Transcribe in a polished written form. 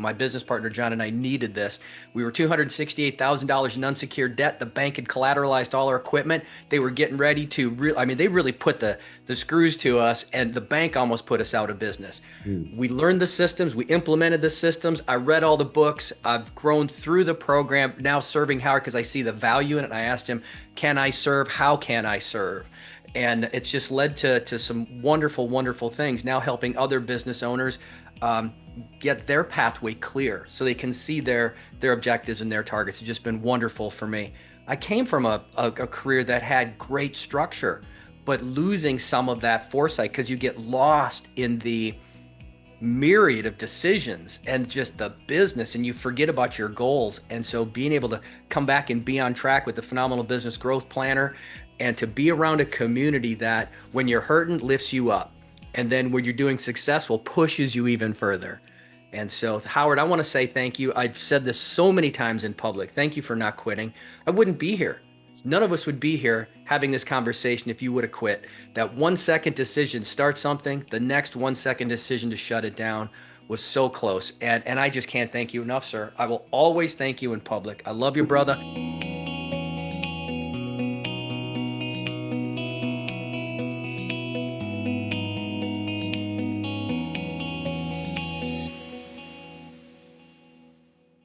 My business partner, John, and I needed this. We were $268,000 in unsecured debt. The bank had collateralized all our equipment. They were getting ready to, they really put the screws to us, and the bank almost put us out of business. Mm. We learned the systems. We implemented the systems. I read all the books. I've grown through the program, now serving Howard because I see the value in it. And I asked him, can I serve? How can I serve? And it's just led to some wonderful, wonderful things. Now helping other business owners get their pathway clear so they can see their objectives and their targets. It's just been wonderful for me. I came from a career that had great structure, but losing some of that foresight because you get lost in the myriad of decisions and just the business, and you forget about your goals. And so being able to come back and be on track with the Phenomenal Business Growth Planner, and to be around a community that when you're hurting lifts you up, and then when you're doing successful pushes you even further. And so, Howard, I want to say thank you. I've said this so many times in public. Thank you for not quitting. I wouldn't be here. None of us would be here having this conversation if you would have quit. That 1 second decision to start something, the next 1 second decision to shut it down was so close. And I just can't thank you enough, sir. I will always thank you in public. I love you, brother.